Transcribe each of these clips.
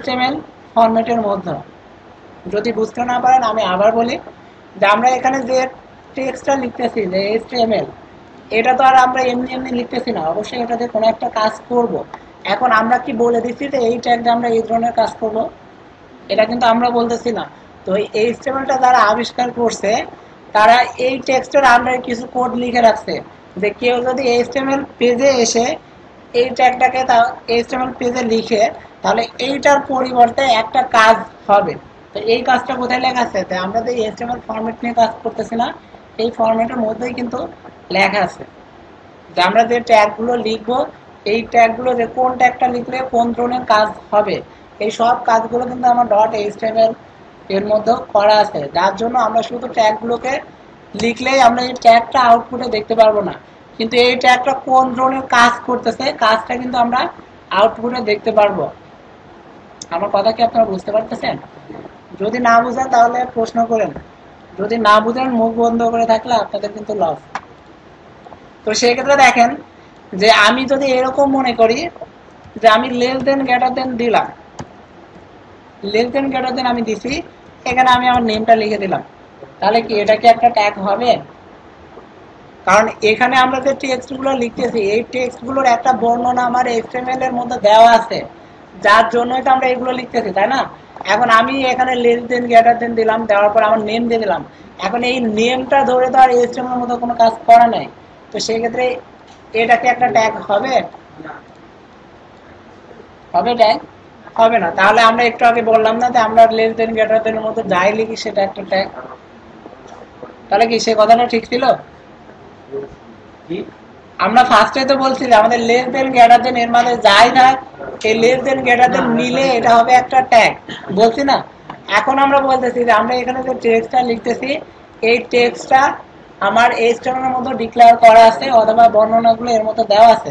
HTML ফরম্যাটের মধ্যে। যদি বুঝতে না পারেন আমি আবার বলি যে আমরা এখানে যে টেক্সটটা লিখতেছি যে HTML, এটা তো আর আমরা এমনি এমনি লিখতেছি না, অবশ্যই এটাতে কোনো একটা কাজ করব। এখন আমরা কি বলে দিচ্ছি যে এই ট্যাগে আমরা এই ধরনের কাজ করব? এটা কিন্তু আমরা বলতেছি না। তো এই HTML-টা যারা আবিষ্কার করছে তারা এই টেক্সটের আন্ডারে কিছু কোড লিখে রাখছে যে কেউ যদি HTML পেজে এসে এই ট্যাগটাকে HTML পেজে লিখে তাহলে এইটার পরিবর্তে একটা কাজ হবে। তো এই কাজটা কোথায় লেখা আছে? তো আমরা যে HTML ফরম্যাট নিয়ে কাজ করতেছি না, এই ফরম্যাটের মধ্যেই কিন্তু লেখা আছে যে আমরা যে ট্যাগগুলো লিখবো এই ট্যাগগুলো যে কোন ট্যাগটা লিখলে কোন ধরনের কাজ হবে, এই সব কাজগুলো কিন্তু আমার .html এর মধ্যে করা আছে, যার জন্য আমরা শুধু ট্যাগগুলোকে লিখলেই আমরা এই ট্যাগটা আউটপুটে দেখতে পারবো না, কিন্তু এই ট্যাগটা কোন ধরনের কাজ করতেছে কাজটা কিন্তু আমরা আউটপুটে দেখতে পারবো। আমার কথা কি আপনারা বুঝতে পারতেছেন? যদি না বুঝেন তাহলে প্রশ্ন করেন, যদি না বুঝেন মুখ বন্ধ করে থাকলে আপনাদের কিন্তু লস। তো সেই ক্ষেত্রে দেখেন যে আমি যদি এরকম মনে করি যে আমি লেস দেন গ্রেটার দেন দিলাম, লেস দেন গ্রেটার দেন আমি দিছি, এখানে আমি আমার নেমটা লিখে দিলাম, তাহলে কি এটা কি একটা ট্যাগ হবে? কারণ এখানে আমরা যে টেক্সটগুলো লিখতেছি এই টেক্সটগুলোর একটা বর্ণনা আমার HTML এর মধ্যে দেওয়া আছে, যার জন্যই তো আমরা এগুলো লিখতেছি, তাই না? এখন আমি এখানে লেস দেন গ্রেটার দেন দিলাম, দেওয়ার পর আমার নেম দিয়ে দিলাম, এখন এই নেমটা ধরে তো আর HTML এর মধ্যে কোনো কাজ করা নাই। তো সেই ক্ষেত্রে এটা কি একটা ট্যাগ হবে? হবে ট্যাগ? হবে না। তাহলে আমরা একটু আগে বললাম না যে আমরা লেস দেন গ্রেটার দেন এর মধ্যে যাই লিখি সেটা একটা ট্যাগ। তাহলে কি সে কথাটা ঠিক ছিল? আমরা ফার্স্টে তো বলছি যে আমাদের লেস দেন গ্রেটার দেন এর মানে যাই থাক এই লেস দেন গ্রেটার দেন মিলে এটা হবে একটা ট্যাগ, বলছি না? এখন আমরা বলতেছি যে আমরা এখানে যে টেক্সটটা লিখতেছি এই টেক্সটটা আমার HTML এর মধ্যে ডিক্লেয়ার করা আছে অথবা বর্ণনাগুলো এর মধ্যে দেওয়া আছে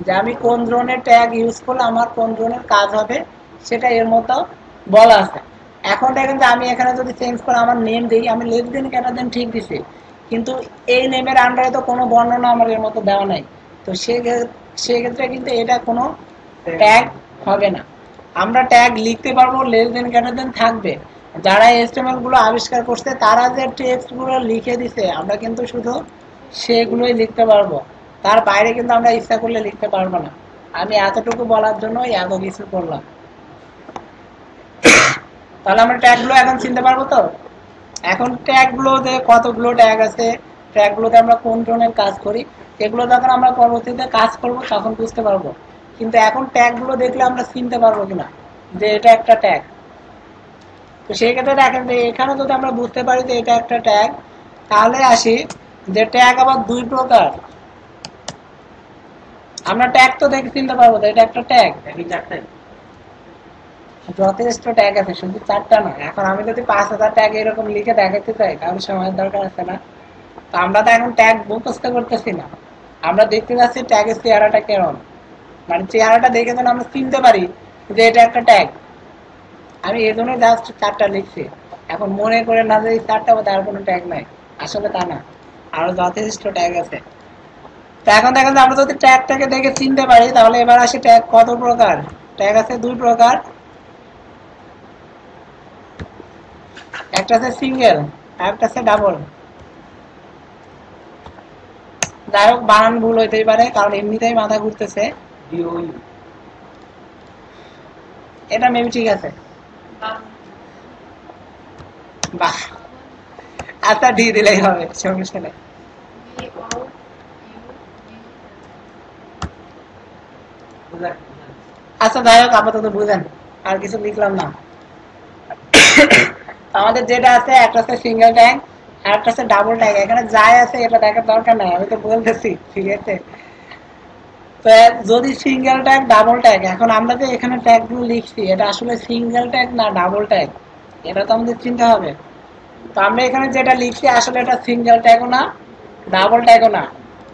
যে আমি কোন ধরনের ট্যাগ ইউজ করলে আমার কোন ধরনের কাজ হবে সেটা এর মধ্যে বলা আছে। এখন দেখেন যে আমি এখানে যদি চেঞ্জ করে আমার নেম দিই, আমি লেস দেন গ্রেটার দেন ঠিক দিছি, কিন্তু এই নেমের আন্ডারে তো কোনো বর্ণনা আমার এর মতো দেওয়া নাই। তো সেক্ষেত্রে কিন্তু এটা কোনো ট্যাগ হবে না। আমরা ট্যাগ লিখতে পারবো, লেস দেন গ্রেটার দেন থাকবে। যারা HTML গুলো আবিষ্কার করছে তারা যে টেক্সট গুলো লিখে দিছে আমরা কিন্তু শুধু সেগুলোই লিখতে পারবো, তার বাইরে কিন্তু আমরা ইচ্ছা করলে লিখতে পারবো না। আমি এতটুকু বলার জন্য এত কিছু করলাম। তাহলে আমরা ট্যাগ গুলো এখন চিনতে পারবো তো? এখন ট্যাগ গুলোতে কতগুলো ট্যাগ আছে, ট্যাগ গুলোতে আমরা কোন ধরনের কাজ করি, এগুলো যখন আমরা পরবর্তীতে কাজ করব তখন বুঝতে পারবো। কিন্তু এখন ট্যাগ গুলো দেখলে আমরা চিনতে পারবো কিনা যে এটা একটা ট্যাগ? তো সেই ক্ষেত্রে দেখেন যে এখানে যদি আমরা বুঝতে পারি যে এটা একটা ট্যাগ, তাহলে আসি যে ট্যাগ আবার দুই প্রকার। আমরা ট্যাগ তো দেখে চিনতে পারবো যে এটা একটা ট্যাগ, যথেষ্ট ট্যাগ আছে, শুধু চারটা না। এখন আমি যদি 5,000 ট্যাগ এরকম লিখে দেখাতে চাই তাহলে সময়ের দরকার আছে না? তো আমরা তো এখন ট্যাগ মুখস্থ করতেছি না, আমরা দেখতে যাচ্ছি ট্যাগের চেহারাটা কেমন, মানে চেহারাটা দেখে যেন আমরা চিনতে পারি যে এটা একটা ট্যাগ। আমি এই জন্য জাস্ট চারটা লিখছি। এখন মনে করে না যে এই চারটা মধ্যে আর কোনো ট্যাগ নাই, আসলে তা না, আরো যথেষ্ট ট্যাগ আছে। তো এখন দেখেন যে আমরা যদি ট্যাগটাকে দেখে চিনতে পারি তাহলে এবার আসি ট্যাগ কত প্রকার। ট্যাগ আছে দুই প্রকার, একটা আছে সিঙ্গেল আর একটা আছে ডাবল। যাই হোক বানান ভুল হইতেই পারে কারণ এমনিতেই মাথা ঘুরতেছে। এটা মেবি ঠিক আছে। বাহ, আচ্ছা ডি দিলেই হবে, সমস্যা নেই। আচ্ছা যাই হোক আপাতত বুঝেন, আর কিছু লিখলাম না। আমাদের যেটা আছে একটা আছে সিঙ্গেল ট্যাগ আর একটা আছে ডাবল ট্যাগ। এখানে যাই আছে এটা দেখার দরকার নাই, আমি তো বলতেছি, ঠিক আছে? তো যদি সিঙ্গেল ট্যাগ ডাবল ট্যাগ, এখন আমরা যে এখানে ট্যাগ গুলো লিখছি এটা আসলে সিঙ্গেল ট্যাগ না ডাবল ট্যাগ এটা তো আমাদের চিন্তা হবে। তো আমরা এখানে যেটা লিখছি আসলে এটা সিঙ্গেল ট্যাগও না ডাবল ট্যাগও না।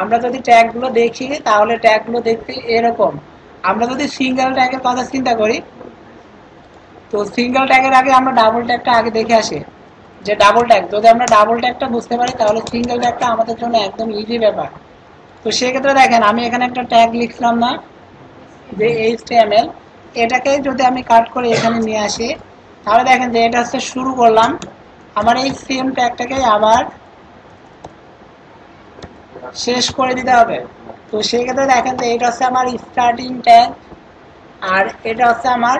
আমরা যদি ট্যাগ গুলো দেখি তাহলে ট্যাগ গুলো দেখতে এরকম। আমরা যদি সিঙ্গেল ট্যাগের কথা চিন্তা করি তো সিঙ্গেল ট্যাগের আগে আমরা ডাবল ট্যাগটা আগে দেখে আসি যে ডাবল ট্যাগ, যদি আমরা ডাবল ট্যাগটা বুঝতে পারি তাহলে সিঙ্গেল ট্যাগটা আমাদের জন্য একদম ইজি ব্যাপার। তো সেক্ষেত্রে দেখেন আমি এখানে একটা ট্যাগ লিখলাম না যে HTML, এটাকে যদি আমি কাট করে এখানে নিয়ে আসি, তাহলে দেখেন যে এটা হচ্ছে শুরু করলাম, আমার এই সেম ট্যাগটাকে আবার শেষ করে দিতে হবে। তো সেক্ষেত্রে দেখেন যে এটা হচ্ছে আমার স্টার্টিং ট্যাগ, আর এটা হচ্ছে আমার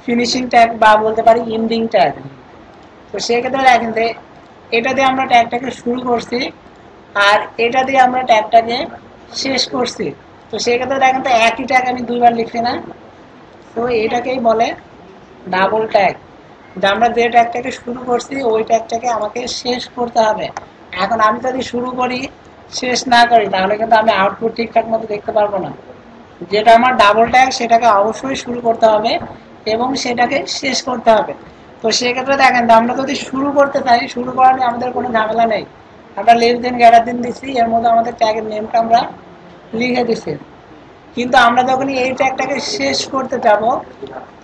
ফিনিশিং ট্যাগ বা বলতে পারি এন্ডিং ট্যাগ। তো সেক্ষেত্রে দেখেন যে এটা দিয়ে আমরা ট্যাগটাকে শুরু করছি, আর এটা দিয়ে আমরা ট্যাগটাকে শেষ করছি। তো সেক্ষেত্রে দেখেন তো একই ট্যাগ আমি দুইবার লিখছি না। তো এটাকেই বলে ডাবল ট্যাগ, যে আমরা যে ট্যাগটাকে শুরু করছি ওই ট্যাগটাকে আমাকে শেষ করতে হবে। এখন আমি যদি শুরু করি শেষ না করি তাহলে কিন্তু আমি আউটপুট ঠিকঠাক মতো দেখতে পারবো না। যেটা আমার ডাবল ট্যাগ সেটাকে অবশ্যই শুরু করতে হবে এবং সেটাকে শেষ করতে হবে। তো সেক্ষেত্রে দেখেন আমরা যদি শুরু করতে চাই, শুরু করা নিয়ে আমাদের কোনো ঝামেলা নেই। আমরা লেস দেন গ্রেটার দেন দিচ্ছি, এর মধ্যে আমাদের ট্যাগের নেমটা আমরা লিখে দিচ্ছি। কিন্তু আমরা যখন এই ট্যাগটাকে শেষ করতে যাব,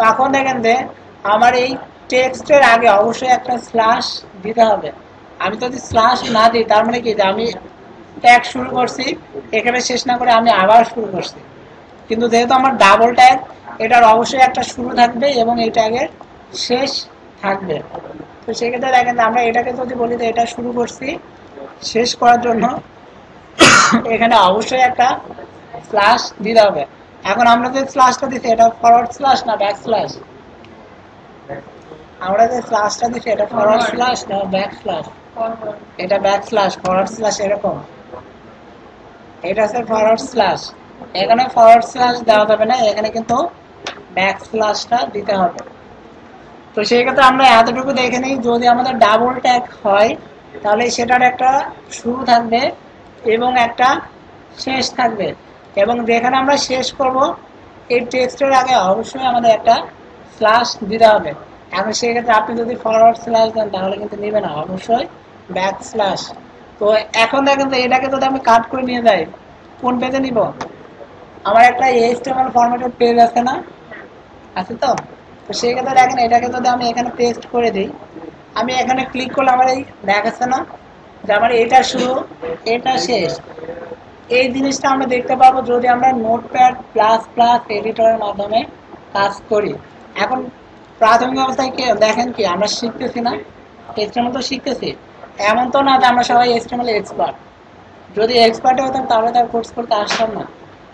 তখন দেখেন যে আমার এই টেক্সটের আগে অবশ্যই একটা স্ল্যাশ দিতে হবে। আমি যদি স্ল্যাশ না দিই তার মানে কি, যে আমি ট্যাগ শুরু করছি, এখানে শেষ না করে আমি আবার শুরু করছি। কিন্তু যেহেতু আমার ডাবল ট্যাগ, এটার অবশ্যই একটা শুরু থাকবে এবং এই ট্যাগের শেষ থাকবে। তো সেক্ষেত্রে দেখেন আমরা এটাকে যদি বলি যে এটা শুরু করছি, শেষ করার জন্য এখানে অবশ্যই একটা স্ল্যাশ দিতে হবে। এখন আমরা যে স্ল্যাশটা দিচ্ছি এটা ফরওয়ার্ড স্ল্যাশ না ব্যাক স্ল্যাশ? আমরা যে স্ল্যাশটা দিচ্ছি এটা ফরওয়ার্ড স্ল্যাশ না ব্যাক স্ল্যাশ? এটা ব্যাক স্ল্যাশ, ফরওয়ার্ড স্ল্যাশ এরকম। এটা হচ্ছে ফরওয়ার্ড স্ল্যাশ। এখানে ফরওয়ার্ড স্ল্যাশ দেওয়া যাবে না, এখানে কিন্তু ব্যাক স্ল্যাশটা দিতে হবে। তো সেই ক্ষেত্রে আমরা এতটুকু দেখে নিই, যদি আমাদের ডাবল ট্যাগ হয় তাহলে সেটার একটা শুরু থাকবে এবং একটা শেষ থাকবে, এবং যেখানে আমরা শেষ করব এই টেক্সটের আগে অবশ্যই আমাদের একটা স্ল্যাশ দিতে হবে। এখন সেক্ষেত্রে আপনি যদি ফরওয়ার্ড স্ল্যাশ দেন তাহলে কিন্তু নেবে না, অবশ্যই ব্যাক স্ল্যাশ। তো এখন দেখেন তো এটাকে যদি আমি কাট করে নিয়ে যাই, কোন পেজে নিব? আমার একটা HTML ফরম্যাটের পেজ আছে না, আছে তো? তো সেই ক্ষেত্রে দেখেন এটাকে যদি আমি এখানে পেস্ট করে দিই, আমি এখানে ক্লিক করলে আমার এই দেখাচ্ছে না যে আমার এটা শুরু এটা শেষ। এই জিনিসটা আমরা দেখতে পাবো যদি আমরা নোটপ্যাড প্লাস প্লাস এডিটরের মাধ্যমে কাজ করি। এখন প্রাথমিক অবস্থায় কি দেখেন কি আমরা শিখতেছি না, HTML তো শিখতেছি। এমন তো না যে আমরা সবাই HTML এক্সপার্ট। যদি এক্সপার্ট হতাম তাহলে তার কোর্স করতে আসতাম না।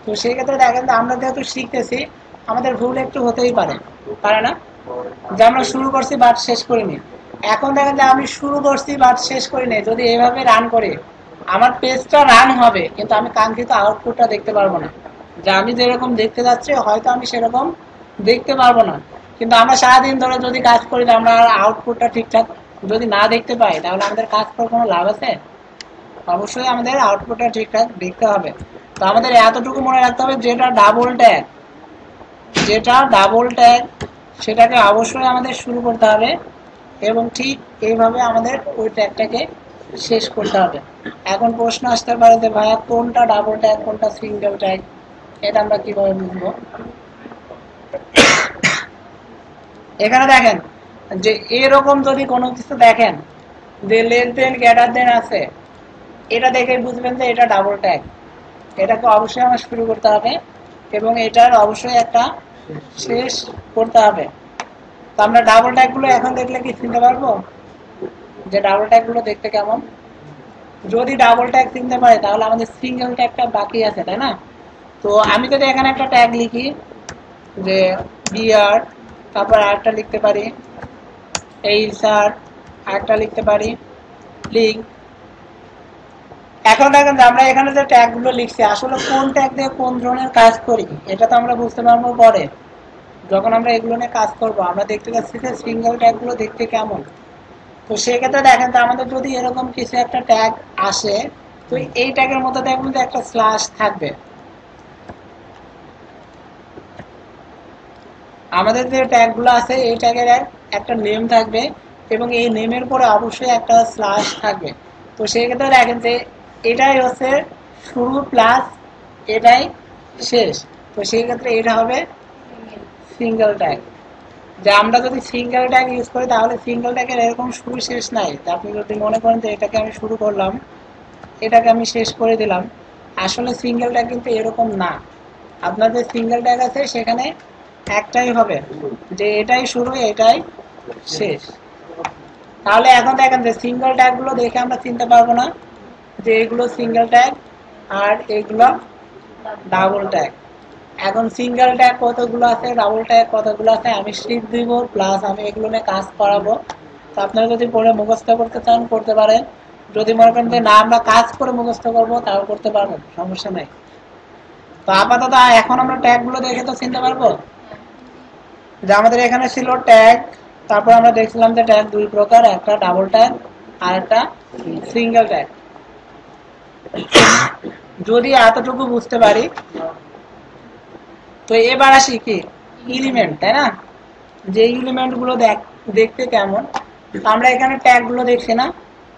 তো সেই ক্ষেত্রে দেখেন যে আমরা যেহেতু শিখতেছি, আমাদের ভুল একটু হতেই পারে, পারে না? যে আমরা শুরু করছি বাট শেষ করিনি। এখন দেখেন যে আমি শুরু করছি বাট শেষ করিনি, যদি এইভাবে রান করি আমার পেজটা রান হবে কিন্তু আমি কাঙ্ক্ষিত আউটপুটটা দেখতে পারবো না। যে আমি যেরকম দেখতে যাচ্ছি হয়তো আমি সেরকম দেখতে পারবো না। কিন্তু আমরা সারাদিন ধরে যদি কাজ করি আমরা আউটপুটটা ঠিকঠাক যদি না দেখতে পাই তাহলে আমাদের কাজ করার কোনো লাভ আছে? অবশ্যই আমাদের আউটপুটটা ঠিকঠাক দেখতে হবে। তো আমাদের এতটুকু মনে রাখতে হবে, যেটা ডাবল ট্যাগ, যেটা ডাবল ট্যাগ সেটাকে অবশ্যই আমাদের শুরু করতে হবে এবং ঠিক এইভাবে আমাদের ওই ট্যাগটাকে শেষ করতে হবে। এখন প্রশ্ন আসতে পারে যে ভাইয়া কোনটা ডাবল ট্যাগ কোনটা সিঙ্গেল ট্যাগ, এটা আমরা কিভাবে বুঝবো? এখানে দেখেন যে এরকম যদি কোনো কিছু দেখেন যে লেস দেন গ্রেটার দেন আছে, এটা দেখে বুঝবেন যে এটা ডাবল ট্যাগ। এটাকে অবশ্যই আমার শুরু করতে হবে এবং এটার অবশ্যই একটা শেষ করতে হবে। তো আমরা ডাবল ট্যাগ গুলো এখন দেখলে কি চিনতে পারবো যে ডাবল ট্যাগ গুলো দেখতে কেমন? যদি ডাবল ট্যাগ চিনতে পারে তাহলে আমাদের সিঙ্গেল ট্যাগটা বাকি আছে, তাই না? তো আমি যদি এখানে একটা ট্যাগ লিখি যে বিআর, তারপর আরেকটা লিখতে পারি এই স্যার, আরেকটা লিখতে পারি লিঙ্ক। এখন দেখেন আমরা এখানে যে ট্যাগ গুলো লিখছি আসলে কোন ট্যাগ দিয়ে কোন ধরনের কাজ করি এটা তো আমরা বুঝতে পারবো পরে, যখন আমরা এগুলো নিয়ে কাজ করবো। আমরা দেখতে পাচ্ছি যে সিঙ্গেল ট্যাগ গুলো দেখতে কেমন। তো সেক্ষেত্রে দেখেন তো আমাদের যদি এরকম কিছু একটা ট্যাগ আসে, তো এই ট্যাগের মধ্যে দেখবেন যে একটা স্ল্যাশ থাকবে। আমাদের যে ট্যাগ গুলো আছে এই ট্যাগের একটা নেম থাকবে এবং এই নেমের পরে অবশ্যই একটা স্ল্যাশ থাকবে। তো সেক্ষেত্রে দেখেন যে এটাই হচ্ছে শুরু প্লাস এটাই শেষ। তো সেই ক্ষেত্রে এটা হবে সিঙ্গেল ট্যাগ। যে আমরা যদি সিঙ্গেল ট্যাগ ইউজ করি তাহলে সিঙ্গেল ট্যাগের এরকম শুরু শেষ নাই। আপনি যদি মনে করেন যে এটাকে আমি শুরু করলাম, এটাকে আমি শেষ করে দিলাম, আসলে সিঙ্গেল ট্যাগ কিন্তু এরকম না। আপনার যে সিঙ্গেল ট্যাগ আছে সেখানে একটাই হবে, যে এটাই শুরু এটাই শেষ। তাহলে এখন দেখেন যে সিঙ্গেল ট্যাগ গুলো দেখে আমরা চিনতে পারবো না যে এগুলো সিঙ্গেল ট্যাগ আর এগুলো ডাবল ট্যাগ। এখন সিঙ্গেল ট্যাগ কতগুলো আছে, ডাবল ট্যাগ কতগুলো আছে আমি শিখ দিব, প্লাস আমি এগুলো নিয়ে কাজ করাবো। তো আপনারা যদি পড়ে মুখস্থ করতে চান করতে পারেন, যদি মনে করেন যে না আমরা কাজ করে মুখস্থ করবো তাও করতে পারবেন, সমস্যা নাই। তো আপাতত এখন আমরা ট্যাগ গুলো দেখে তো চিনতে পারবো যে আমাদের এখানে ছিল ট্যাগ, তারপর আমরা দেখছিলাম যে ট্যাগ দুই প্রকার, একটা ডাবল ট্যাগ আর একটা সিঙ্গেল ট্যাগ। যদি এতটুকু বুঝতে পারি, তো এবার আসি কি এলিমেন্ট, তাই না? যে এলিমেন্ট গুলো দেখতে কেমন। আমরা এখানে ট্যাগ গুলো দেখছি না,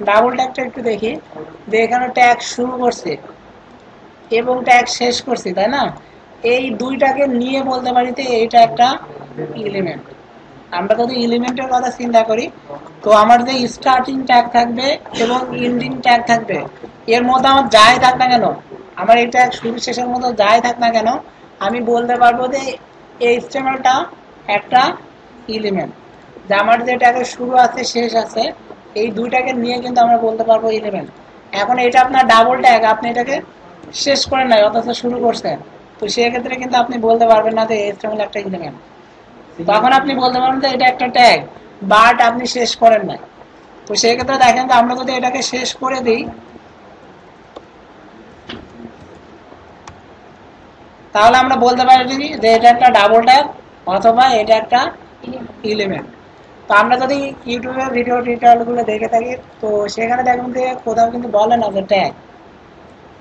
ডাবল ট্যাগটা একটু দেখি, যে এখানে ট্যাগ শুরু করছে এবং ট্যাগ শেষ করছি, তাই না? এই দুইটাকে নিয়ে বলতে পারি যে এইটা একটা এলিমেন্ট। আমরা যদি এলিমেন্টের কথা চিন্তা করি, তো আমার যে স্টার্টিং ট্যাগ থাকবে এবং এন্ডিং ট্যাগ থাকবে, এর মধ্যে আমার যাই থাক না কেন, আমার এই ট্যাগ শুরু শেষের মতো যাই থাক না কেন, আমি বলতে পারবো যে এই HTML-টা একটা এলিমেন্ট। যে আমার যে ট্যাগের শুরু আছে শেষ আছে, এই দুইটাকে নিয়ে কিন্তু আমরা বলতে পারবো এলিমেন্ট। এখন এটা আপনার ডাবল ট্যাগ, আপনি এটাকে শেষ করেন নাই অথচ শুরু করছেন, তো সেক্ষেত্রে কিন্তু আপনি বলতে পারবেন না যে HTML একটা এলিমেন্ট। তখন আপনি বলতে পারেন যে এটা একটা ট্যাগ, বাট আপনি শেষ করেন নাই। তো সেক্ষেত্রে দেখেন যে আমরা যদি এটাকে শেষ করে দিই, তাহলে আমরা বলতে পারি যে এটা একটা ডাবল ট্যাগ অথবা এটা একটা এলিমেন্ট। তো আমরা যদি ইউটিউবে ভিডিও টিউটোরিয়াল গুলো দেখে থাকি, তো সেখানে দেখবেন যে কোথাও কিন্তু বলে না যে ট্যাগ,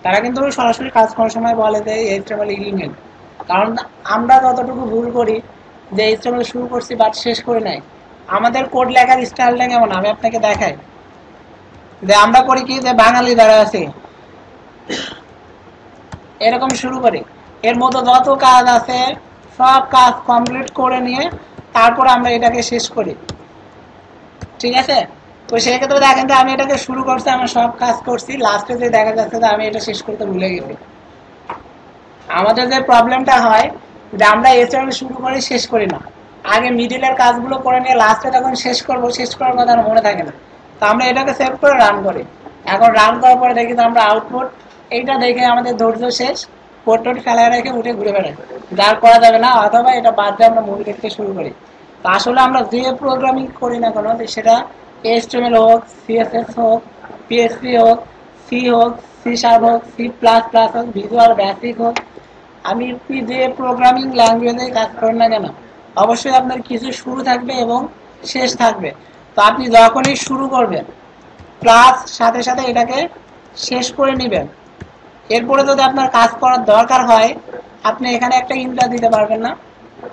তারা কিন্তু সরাসরি কাজ করার সময় বলে যে HTML এলিমেন্ট। কারণ আমরা যতটুকু ভুল করি যে HTML শুরু করছি বাট শেষ করে নাই। আমাদের কোড লেখার স্টাইলটা কেমন আমি আপনাকে দেখাই। যে আমরা করি কি, যে বাঙালি দ্বারা আছে এরকম শুরু করি, এর মতো যত কাজ আছে সব কাজ কমপ্লিট করে নিয়ে তারপর আমরা এটাকে শেষ করি, ঠিক আছে? তো সেক্ষেত্রে দেখেন যে আমি এটাকে শুরু করছি, আমার সব কাজ করছি, লাস্টে যে দেখা যাচ্ছে যে আমি এটা শেষ করতে ভুলে গেছি। আমাদের যে প্রবলেমটা হয় যে আমরা HTML শুরু করি শেষ করি না, আগে মিডিলের কাজগুলো করে নিয়ে লাস্টে যখন শেষ করব, শেষ করার কথা আর মনে থাকে না। তো আমরা এটাকে সেভ করে রান করি। এখন রান করার পরে দেখি যে আমরা আউটপুট, এইটা দেখে আমাদের ধৈর্য শেষ, কোড টোড ফেলায় রেখে উঠে ঘুরে বেড়াই, যার করা যাবে না, অথবা এটা বাদ দিয়ে আমরা মুভি দেখতে শুরু করি। তো আসলে আমরা যে প্রোগ্রামিং করি না কোনো, সেটা HTML হোক, CSS হোক, PHP হোক, সি হোক, C# হোক, C++ হোক, ভিজুয়াল বেসিক হোক, আমি যে প্রোগ্রামিং ল্যাঙ্গুয়েজে কাজ করেন না কেন, অবশ্যই আপনার কিছু শুরু থাকবে এবং শেষ থাকবে। তো আপনি যখনই শুরু করবেন, প্লাস সাথে সাথে এটাকে শেষ করে নেবেন। এরপরে যদি আপনার কাজ করার দরকার হয়, আপনি এখানে একটা ইন্টার দিতে পারবেন না।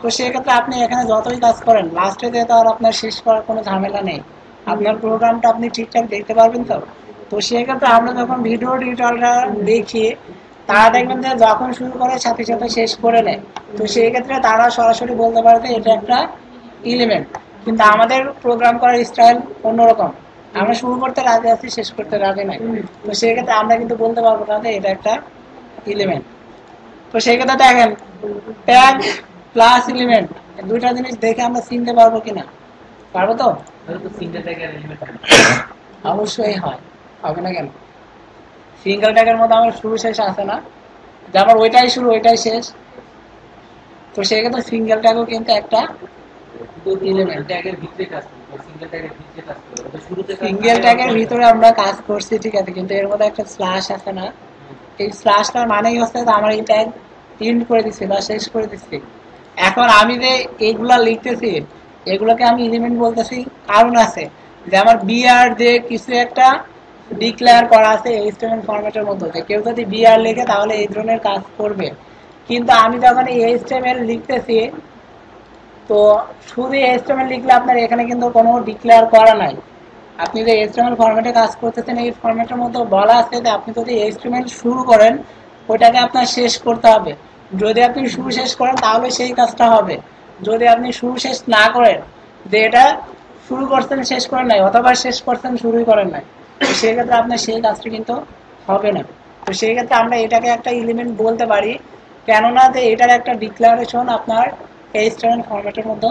তো সেক্ষেত্রে আপনি এখানে যতই কাজ করেন, লাস্টে যেতে আর আপনার শেষ করার কোনো ঝামেলা নেই, আপনার প্রোগ্রামটা আপনি ঠিকঠাক দেখতে পারবেন। তো তো সেক্ষেত্রে আমরা যখন ভিডিও টিউটোরিয়ালটা দেখি, তারা দেখবেন যে যখন শুরু করে সাথে সাথে শেষ করে নেয়। তো সেই ক্ষেত্রে তারা সরাসরি বলতে পারে যে এটা একটা এলিমেন্ট। কিন্তু আমাদের প্রোগ্রাম করার স্টাইল অন্যরকম, আমরা শুরু করতে রাজি আছি, শেষ করতে রাজি নাই। তো সেই ক্ষেত্রে আমরা কিন্তু বলতে পারবো না যে এটা একটা এলিমেন্ট। তো সেই ক্ষেত্রে দেখেন ট্যাগ প্লাস এলিমেন্ট দুইটা জিনিস দেখে আমরা চিনতে পারবো কিনা, পারবো তো? অবশ্যই হয়, হবে না কেন? সিঙ্গেল ট্যাগের মধ্যে আমার শুরু শেষ আছে না, যে আমার ওইটাই শুরু ওইটাই শেষ। তো সেক্ষেত্রে সিঙ্গেল ট্যাগও কিন্তু একটা সিঙ্গেল ট্যাগের ভিতরে আমরা কাজ করছি, ঠিক আছে, কিন্তু এর মধ্যে একটা স্ল্যাশ আছে না, এই স্ল্যাশটার মানেই হচ্ছে আমার এই ট্যাগ প্রিন্ট করে দিচ্ছি বা শেষ করে দিচ্ছি। এখন আমি যে এইগুলা লিখতেছি, এগুলোকে আমি এলিমেন্ট বলতেছি, কারণ আছে যে আমার বিআর যে কিছু একটা ডিক্লেয়ার করা আছে HTML ফরম্যাটের মধ্যে, যে কেউ যদি বিআর লিখে তাহলে এই ধরনের কাজ করবে। কিন্তু আমি যখন এই HTML লিখতেছি, তো শুধু HTML লিখলে আপনার এখানে কিন্তু কোনো ডিক্লেয়ার করা নাই। আপনি যে HTML ফরম্যাটে কাজ করতেছেন, এই ফরম্যাটের মধ্যে বলা আছে যে আপনি যদি HTML শুরু করেন, ওইটাকে আপনার শেষ করতে হবে। যদি আপনি শুরু শেষ করেন তাহলে সেই কাজটা হবে। যদি আপনি শুরু শেষ না করেন, যে এটা শুরু করছেন শেষ করেন নাই, অথবা শেষ করছেন শুরুই করেন নাই, সেই ক্ষেত্রে আপনার সেই কাজটি কিন্তু হবে না। তো সেই ক্ষেত্রে আমরা এটাকে একটা এলিমেন্ট বলতে পারি কেননা যে এটার একটা ডিক্লারেশন আপনার HTML ফরম্যাটের মধ্যে